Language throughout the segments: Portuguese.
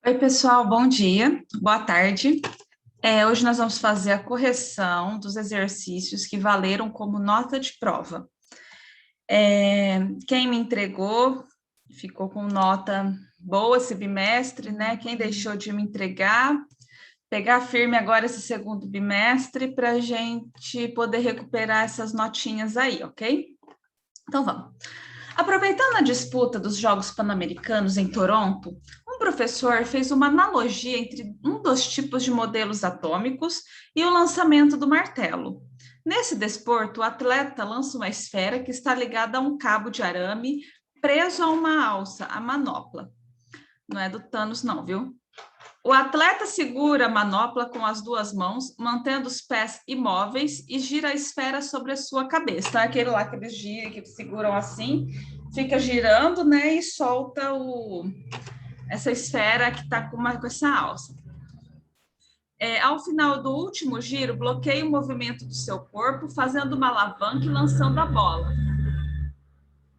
Oi, pessoal, bom dia, boa tarde. Hoje nós vamos fazer a correção dos exercícios que valeram como nota de prova. Quem me entregou ficou com nota boa esse bimestre, né? Quem deixou de me entregar, pegar firme agora esse segundo bimestre para a gente poder recuperar essas notinhas aí, ok? Então vamos. Aproveitando a disputa dos Jogos Pan-Americanos em Toronto, um professor fez uma analogia entre um dos tipos de modelos atômicos e o lançamento do martelo. Nesse desporto, o atleta lança uma esfera que está ligada a um cabo de arame preso a uma alça, a manopla. Não é do Thanos, não, viu? O atleta segura a manopla com as duas mãos, mantendo os pés imóveis e gira a esfera sobre a sua cabeça. Então, aquele lá que eles giram, que seguram assim, fica girando, né, e solta essa esfera que está com essa alça. Ao final do último giro, bloqueia o movimento do seu corpo, fazendo uma alavanca e lançando a bola.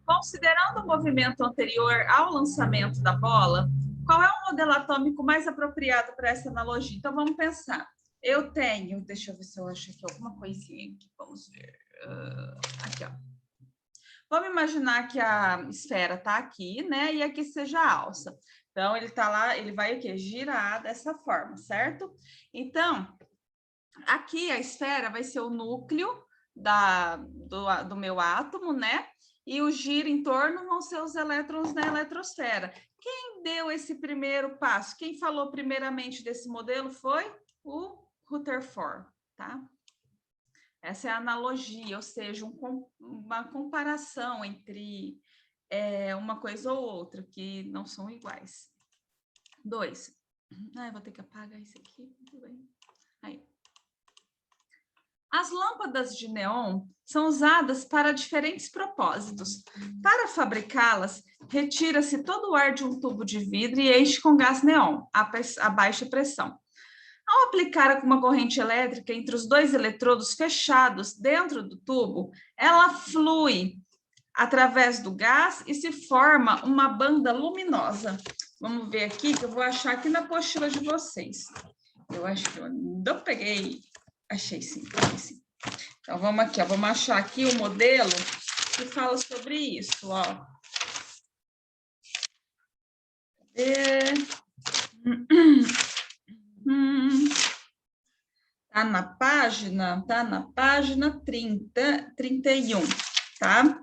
Considerando o movimento anterior ao lançamento da bola, qual é o modelo atômico mais apropriado para essa analogia? Então, vamos pensar. Eu tenho, deixa eu ver se eu acho aqui alguma coisinha aqui, vamos ver. Aqui, ó. Vamos imaginar que a esfera está aqui, né? E aqui seja a alça. Então, ele está lá, ele vai o quê? Girar dessa forma, certo? Então, aqui a esfera vai ser o núcleo do meu átomo, né? E o giro em torno vão ser os elétrons da eletrosfera. Quem deu esse primeiro passo? Quem falou primeiramente desse modelo foi o Rutherford, tá? Essa é a analogia, ou seja, uma comparação entre uma coisa ou outra, que não são iguais. 2. Eu vou ter que apagar isso aqui, tudo bem. Aí. As lâmpadas de neon são usadas para diferentes propósitos. Para fabricá-las, retira-se todo o ar de um tubo de vidro e enche com gás neon, a baixa pressão. Ao aplicar uma corrente elétrica entre os dois eletrodos fechados dentro do tubo, ela flui através do gás e se forma uma banda luminosa. Vamos ver aqui, que eu vou achar aqui na apostila de vocês. Eu acho que eu não peguei. Achei sim, achei sim. Então, vamos aqui, ó, vamos achar aqui o modelo que fala sobre isso, ó. Tá na página 31, tá?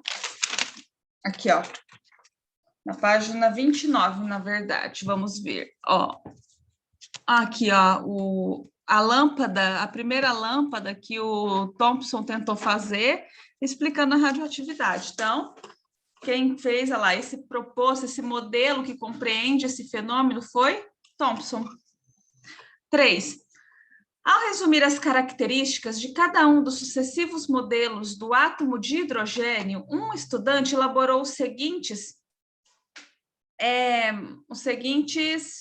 Aqui, ó. Na página 29, na verdade, vamos ver, ó. Aqui, ó, a primeira lâmpada que o Thomson tentou fazer, explicando a radioatividade. Então, quem fez, olha lá, propôs esse modelo que compreende esse fenômeno foi Thomson. 3. Ao resumir as características de cada um dos sucessivos modelos do átomo de hidrogênio, um estudante elaborou os seguintes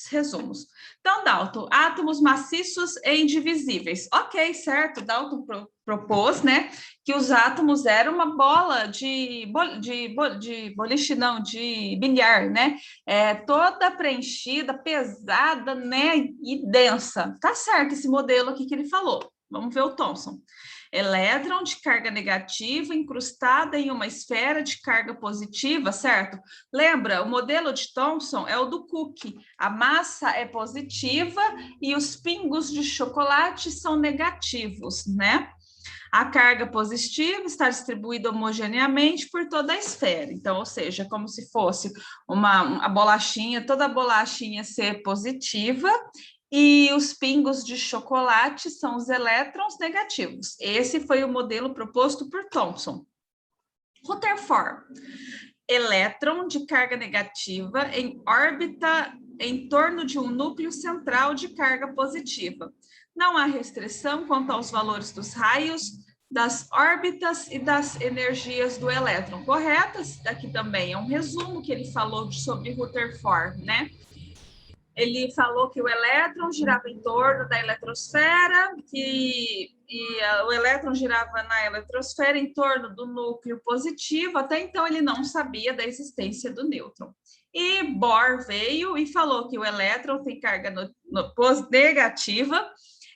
resumos. Então, Dalton, átomos maciços e indivisíveis. Ok, certo, Dalton propôs, né, que os átomos eram uma bola de boliche, não, de bilhar, né, toda preenchida, pesada, né, e densa. Tá certo esse modelo aqui que ele falou. Vamos ver o Thomson. Elétron de carga negativa incrustada em uma esfera de carga positiva, certo? Lembra, o modelo de Thomson é o do cookie. A massa é positiva e os pingos de chocolate são negativos, né? A carga positiva está distribuída homogeneamente por toda a esfera. Então, ou seja, como se fosse a bolachinha, toda a bolachinha ser positiva e os pingos de chocolate são os elétrons negativos. Esse foi o modelo proposto por Thomson. Rutherford. Elétron de carga negativa em órbita em torno de um núcleo central de carga positiva. Não há restrição quanto aos valores dos raios, das órbitas e das energias do elétron. Corretas? Aqui também é um resumo que ele falou sobre Rutherford, né? Ele falou que o elétron girava em torno da eletrosfera, o elétron girava na eletrosfera em torno do núcleo positivo. Até então, ele não sabia da existência do nêutron. E Bohr veio e falou que o elétron tem carga negativa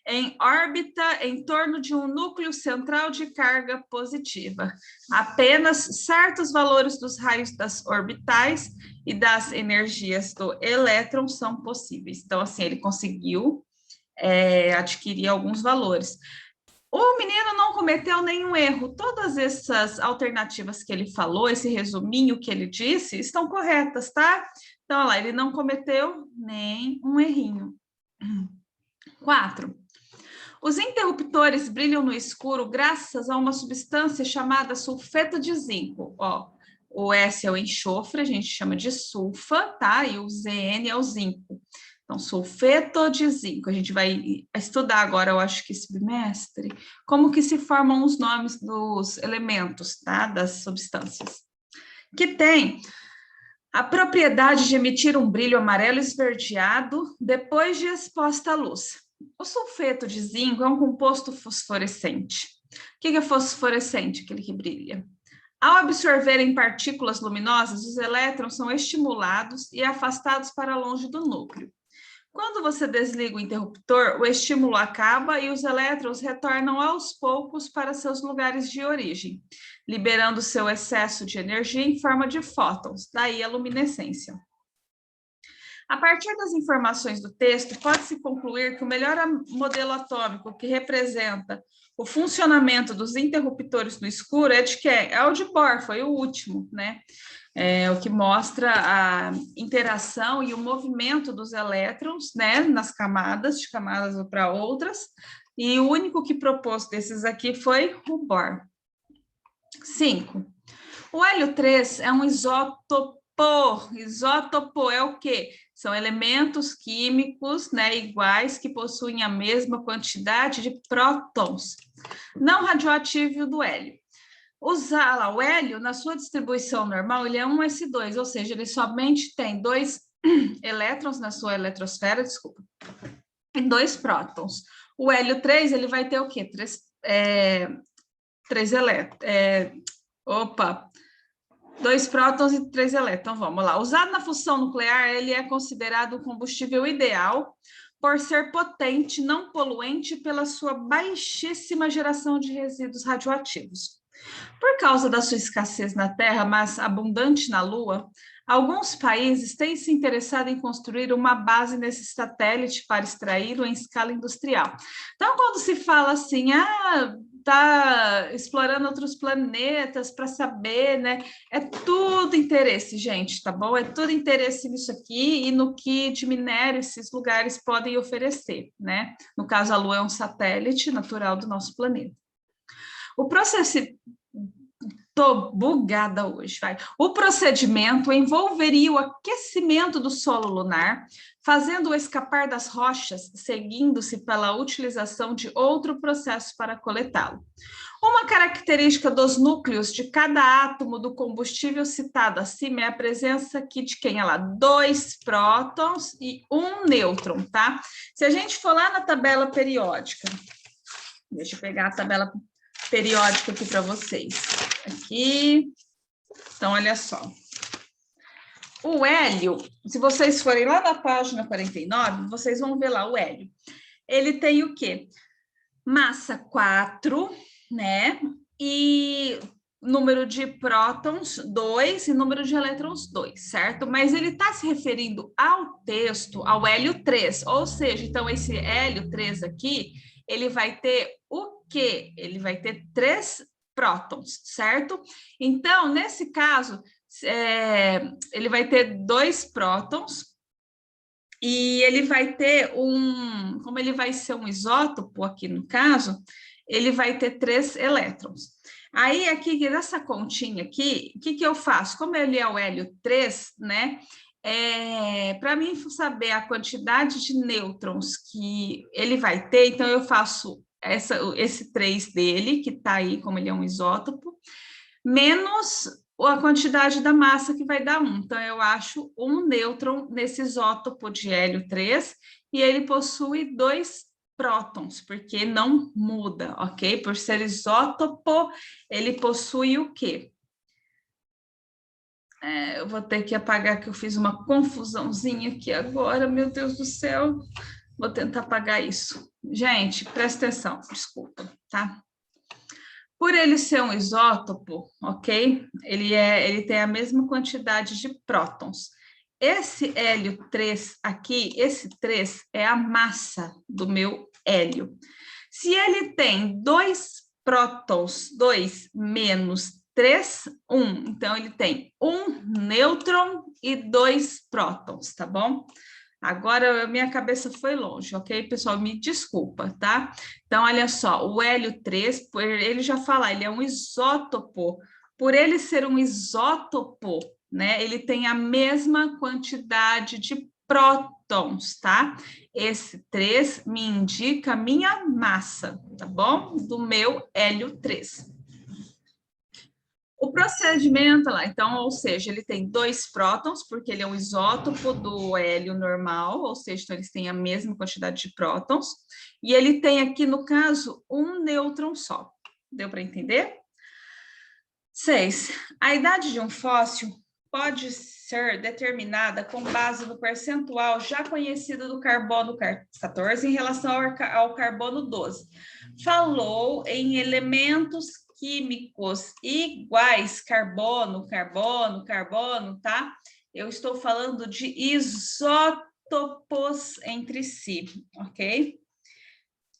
em órbita em torno de um núcleo central de carga positiva. Apenas certos valores dos raios das orbitais e das energias do elétron são possíveis. Então, assim, ele conseguiu adquirir alguns valores. O menino não cometeu nenhum erro. Todas essas alternativas que ele falou, esse resuminho que ele disse, estão corretas, tá? Então, olha lá, ele não cometeu nenhum errinho. 4. Os interruptores brilham no escuro graças a uma substância chamada sulfeto de zinco. Ó, o S é o enxofre, a gente chama de sulfa, tá? E o ZN é o zinco. Então, sulfeto de zinco. A gente vai estudar agora, eu acho que esse bimestre, como que se formam os nomes dos elementos, tá? Das substâncias. Que tem a propriedade de emitir um brilho amarelo esverdeado depois de exposta à luz. O sulfeto de zinco é um composto fosforescente. O que é fosforescente? Aquele que brilha. Ao absorverem partículas luminosas, os elétrons são estimulados e afastados para longe do núcleo. Quando você desliga o interruptor, o estímulo acaba e os elétrons retornam aos poucos para seus lugares de origem, liberando seu excesso de energia em forma de fótons, daí a luminescência. A partir das informações do texto, pode-se concluir que o melhor modelo atômico que representa o funcionamento dos interruptores no escuro é de quem? É o de Bohr, foi o último, né? É o que mostra a interação e o movimento dos elétrons, né, nas camadas, de camadas para outras, e o único que propôs desses aqui foi o Bohr. 5. O hélio 3 é um isótopo. Isótopo é o quê? São elementos químicos, né, iguais, que possuem a mesma quantidade de prótons, não radioativo do hélio. O hélio, na sua distribuição normal, ele é um S2, ou seja, ele somente tem 2 elétrons na sua eletrosfera, desculpa, e 2 prótons. O hélio 3, ele vai ter o quê? 3 elétrons. 2 prótons e 3 elétrons. Então, vamos lá. Usado na fusão nuclear, ele é considerado um combustível ideal por ser potente, não poluente, pela sua baixíssima geração de resíduos radioativos. Por causa da sua escassez na Terra, mas abundante na Lua, alguns países têm se interessado em construir uma base nesse satélite para extraí-lo em escala industrial. Então, quando se fala assim, está explorando outros planetas para saber, né? É tudo interesse, gente, tá bom? É tudo interesse nisso aqui e no que de minério esses lugares podem oferecer, né? No caso, a Lua é um satélite natural do nosso planeta. O processo... Tô bugada hoje, vai. O procedimento envolveria o aquecimento do solo lunar, fazendo-o escapar das rochas, seguindo-se pela utilização de outro processo para coletá-lo. Uma característica dos núcleos de cada átomo do combustível citado acima é a presença aqui de quem? Olha lá, 2 prótons e 1 nêutron, tá? Se a gente for lá na tabela periódica, deixa eu pegar a tabela periódica aqui para vocês. Aqui, então, olha só. O hélio, se vocês forem lá na página 49, vocês vão ver lá o hélio. Ele tem o quê? Massa 4, né? E número de prótons 2 e número de elétrons 2, certo? Mas ele está se referindo ao texto, ao hélio 3, ou seja, então esse hélio 3 aqui, ele vai ter o quê? Ele vai ter 3 prótons, certo? Então, nesse caso, ele vai ter 2 prótons e ele vai ter como ele vai ser um isótopo aqui no caso, ele vai ter 3 elétrons. Aí, aqui, nessa continha aqui, o que eu faço? Como ele é o hélio 3, né? Para mim saber a quantidade de nêutrons que ele vai ter, então eu faço esse 3 dele, que está aí, como ele é um isótopo, menos a quantidade da massa que vai dar 1. Então, eu acho um nêutron nesse isótopo de hélio 3 e ele possui 2 prótons, porque não muda, ok? Por ser isótopo, ele possui o quê? Eu vou ter que apagar que eu fiz uma confusãozinha aqui agora, meu Deus do céu. Vou tentar apagar isso. Gente, presta atenção, desculpa, tá? Por ele ser um isótopo, ok? Ele tem a mesma quantidade de prótons. Esse hélio 3 aqui, esse 3 é a massa do meu hélio. Se ele tem 2 prótons, 2 menos 3, 1. Então, ele tem 1 nêutron e 2 prótons, tá bom? Agora, minha cabeça foi longe, ok, pessoal? Me desculpa, tá? Então, olha só, o hélio 3, ele já fala, ele é um isótopo. Por ele ser um isótopo, né, ele tem a mesma quantidade de prótons, tá? Esse 3 me indica a minha massa, tá bom? Do meu hélio 3. O procedimento lá, então, ou seja, ele tem 2 prótons, porque ele é um isótopo do hélio normal, ou seja, então eles têm a mesma quantidade de prótons, e ele tem aqui, no caso, um nêutron só. Deu para entender? 6. A idade de um fóssil pode ser determinada com base no percentual já conhecido do carbono 14 em relação ao carbono 12. Falou em elementos químicos iguais, carbono, carbono, carbono, tá? Eu estou falando de isótopos entre si, ok?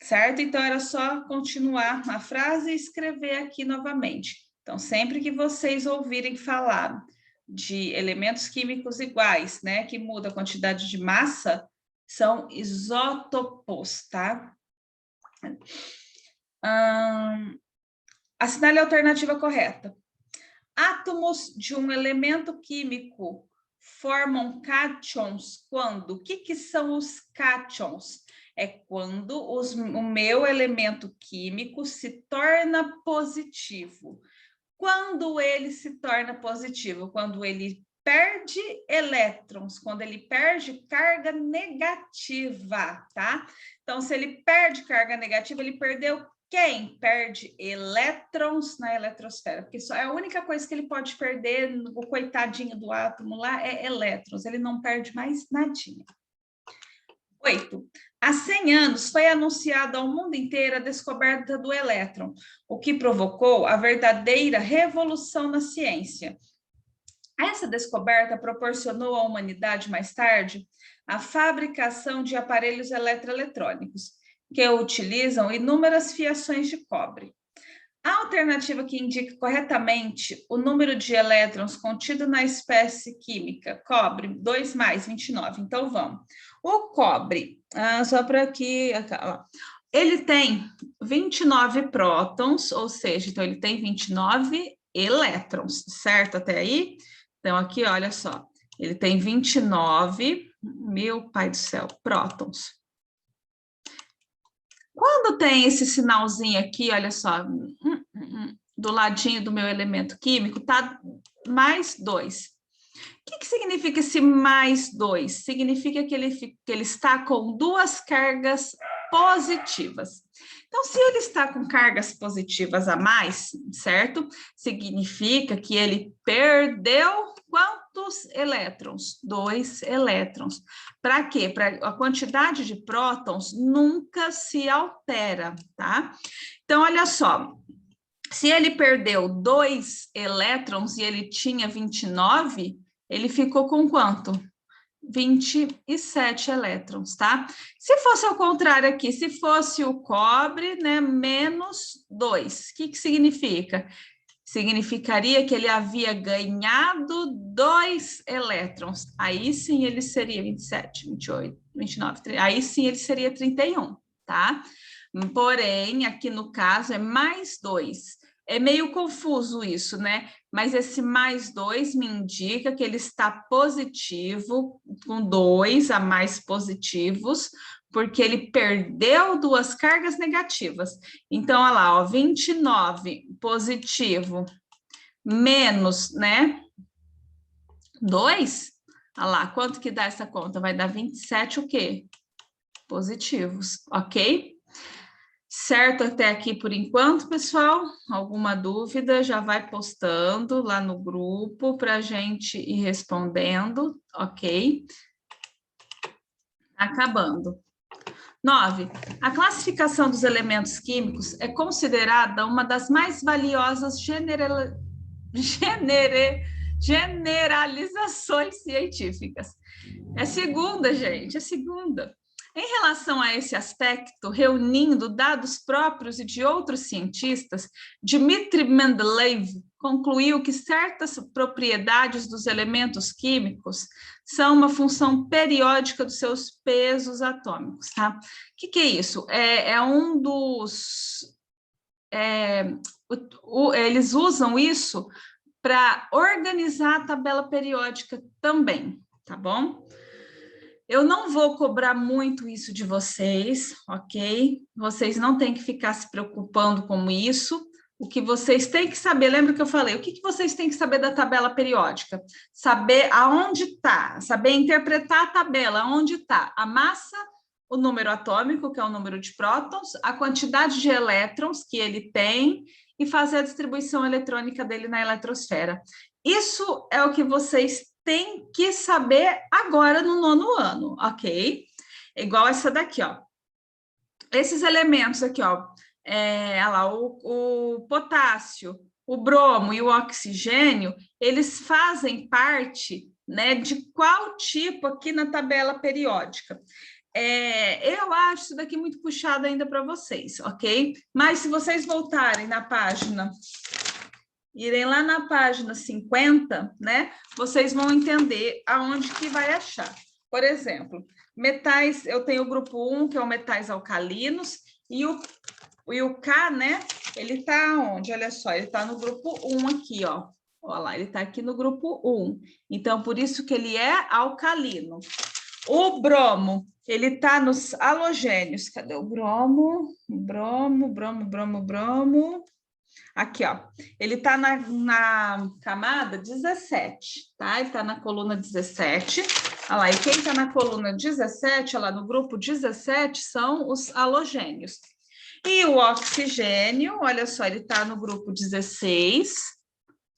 Certo? Então, era só continuar a frase e escrever aqui novamente. Então, sempre que vocês ouvirem falar de elementos químicos iguais, né, que muda a quantidade de massa, são isótopos, tá? Assinale a alternativa correta. Átomos de um elemento químico formam cátions quando? O que são os cátions? É quando o meu elemento químico se torna positivo. Quando ele se torna positivo? Quando ele perde elétrons, quando ele perde carga negativa, tá? Então, se ele perde carga negativa, ele perdeu quem? Perde elétrons na eletrosfera, porque só é a única coisa que ele pode perder, o coitadinho do átomo lá, é elétrons, ele não perde mais nadinha. 8. Há 100 anos foi anunciada ao mundo inteiro a descoberta do elétron, o que provocou a verdadeira revolução na ciência. Essa descoberta proporcionou à humanidade, mais tarde, a fabricação de aparelhos eletroeletrônicos, que utilizam inúmeras fiações de cobre. A alternativa que indica corretamente o número de elétrons contido na espécie química, cobre, 2 mais 29. Então, vamos. O cobre, só para aqui, ele tem 29 prótons, ou seja, então ele tem 29 elétrons, certo até aí? Então, aqui, olha só, ele tem 29, meu pai do céu, prótons. Quando tem esse sinalzinho aqui, olha só, do ladinho do meu elemento químico, tá mais 2. O que significa esse mais 2? Significa que ele está com 2 cargas positivas. Então, se ele está com cargas positivas a mais, certo? Significa que ele perdeu quantos elétrons? 2 elétrons. Para quê? Para a quantidade de prótons nunca se altera, tá? Então, olha só. Se ele perdeu 2 elétrons e ele tinha 29, ele ficou com quanto? 27 elétrons, tá? Se fosse ao contrário aqui, se fosse o cobre, né, menos 2, o que significa? Significaria que ele havia ganhado 2 elétrons. Aí sim ele seria 27, 28, 29, 30. Aí sim ele seria 31, tá? Porém, aqui no caso é mais 2. É meio confuso isso, né? Mas esse mais 2 me indica que ele está positivo, com 2 a mais positivos, porque ele perdeu 2 cargas negativas. Então, olha lá, ó, 29 positivo menos, né? 2, olha lá, quanto que dá essa conta? Vai dar 27 o quê? Positivos, ok? Certo até aqui por enquanto, pessoal? Alguma dúvida, já vai postando lá no grupo para a gente ir respondendo, ok? Acabando. 9. A classificação dos elementos químicos é considerada uma das mais valiosas generalizações científicas. É segunda, gente, é segunda. Em relação a esse aspecto, reunindo dados próprios e de outros cientistas, Dmitry Mendeleev concluiu que certas propriedades dos elementos químicos são uma função periódica dos seus pesos atômicos, tá? O que é isso? É um dos... eles usam isso para organizar a tabela periódica também, tá bom? Eu não vou cobrar muito isso de vocês, ok? Vocês não têm que ficar se preocupando com isso. O que vocês têm que saber, lembra que eu falei, o que vocês têm que saber da tabela periódica? Saber aonde está, saber interpretar a tabela, aonde está a massa, o número atômico, que é o número de prótons, a quantidade de elétrons que ele tem e fazer a distribuição eletrônica dele na eletrosfera. Isso é o que vocês têm que saber agora no 9º ano, ok? Igual essa daqui, ó. Esses elementos aqui, ó, olha lá, o potássio, o bromo e o oxigênio, eles fazem parte, né, de qual tipo aqui na tabela periódica? Eu acho isso daqui muito puxado ainda para vocês, ok? Mas se vocês voltarem na página, irem lá na página 50, né? Vocês vão entender aonde que vai achar. Por exemplo, metais, eu tenho o grupo 1, que é o metais alcalinos, e o K, né? Ele tá onde? Olha só, ele tá no grupo 1 aqui, ó. Olha lá, ele tá aqui no grupo 1. Então, por isso que ele é alcalino. O bromo, ele tá nos halogênios. Cadê o bromo? Bromo. Aqui, ó. Ele tá na camada 17, tá? Ele tá na coluna 17. Olha lá, e quem tá na coluna 17, olha lá, no grupo 17, são os halogênios. E o oxigênio, olha só, ele tá no grupo 16,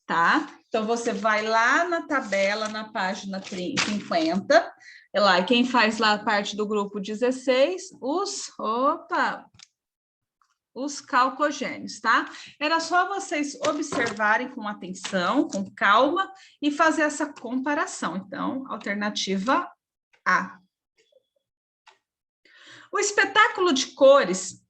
tá? Então, você vai lá na tabela, na página 50, olha lá, e quem faz lá parte do grupo 16, os calcogênios, tá? Era só vocês observarem com atenção, com calma, e fazer essa comparação. Então, alternativa A. O espetáculo de cores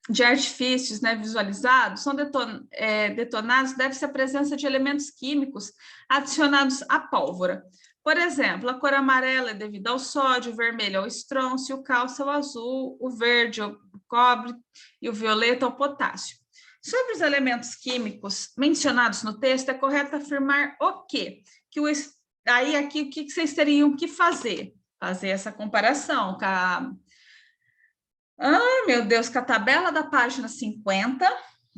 de artifícios, né, visualizados, são detonados, deve-se à presença de elementos químicos adicionados à pólvora. Por exemplo, a cor amarela é devido ao sódio, o vermelho ao estrôncio, o cálcio ao azul, o verde ao cobre e o violeta ao potássio. Sobre os elementos químicos mencionados no texto, é correto afirmar o quê? Aí aqui, o que vocês teriam que fazer? Fazer essa comparação com a... Ai, meu Deus, com a tabela da página 50,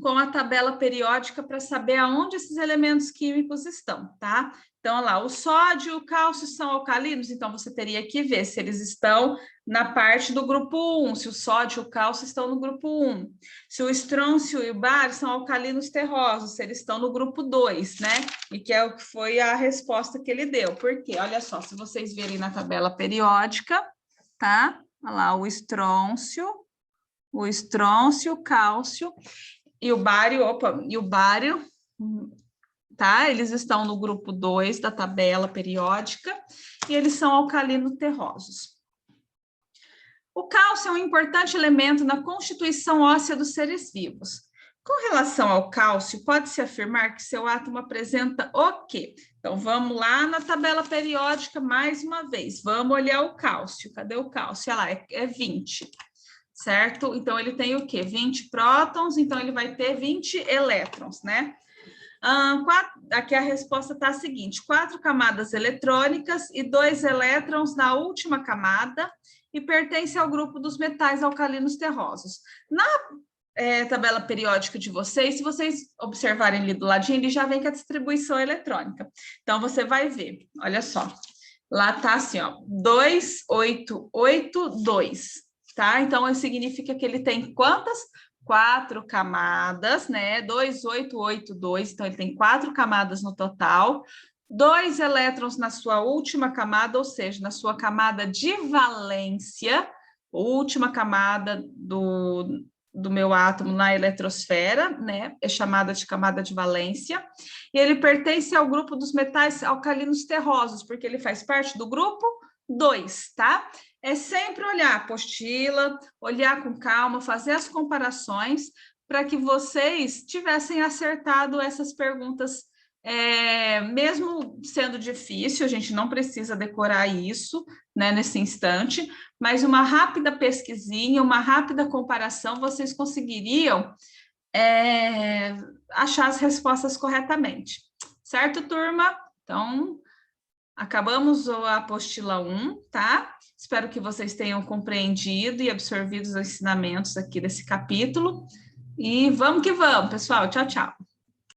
com a tabela periódica para saber aonde esses elementos químicos estão, tá? Então, olha lá, o sódio e o cálcio são alcalinos, então você teria que ver se eles estão na parte do grupo 1, se o sódio e o cálcio estão no grupo 1, se o estrôncio e o bário são alcalinos terrosos, se eles estão no grupo 2, né? E que é o que foi a resposta que ele deu. Por quê? Olha só, se vocês verem na tabela periódica, tá? Olha lá, o estrôncio, o cálcio e o bário, tá? Eles estão no grupo 2 da tabela periódica e eles são alcalinos terrosos. O cálcio é um importante elemento na constituição óssea dos seres vivos. Com relação ao cálcio, pode-se afirmar que seu átomo apresenta o quê? Então, vamos lá na tabela periódica mais uma vez. Vamos olhar o cálcio. Cadê o cálcio? Olha lá, é 20, certo? Então, ele tem o quê? 20 prótons, então ele vai ter 20 elétrons, né? Aqui a resposta está a seguinte: 4 camadas eletrônicas e 2 elétrons na última camada e pertence ao grupo dos metais alcalinos terrosos. Na tabela periódica de vocês, se vocês observarem ali do ladinho, ele já vem com a distribuição eletrônica. Então, você vai ver, olha só, lá tá assim, ó, 2882, tá? Então, isso significa que ele tem quantas? 4 camadas, né? 2882, então ele tem 4 camadas no total, 2 elétrons na sua última camada, ou seja, na sua camada de valência, última camada do meu átomo na eletrosfera, né? É chamada de camada de valência, e ele pertence ao grupo dos metais alcalinos terrosos, porque ele faz parte do grupo 2, tá? É sempre olhar a apostila, olhar com calma, fazer as comparações, para que vocês tivessem acertado essas perguntas, mesmo sendo difícil, a gente não precisa decorar isso, né, nesse instante, mas uma rápida pesquisinha, uma rápida comparação, vocês conseguiriam achar as respostas corretamente. Certo, turma? Então, acabamos a apostila 1, tá? Espero que vocês tenham compreendido e absorvido os ensinamentos aqui desse capítulo. E vamos que vamos, pessoal. Tchau, tchau.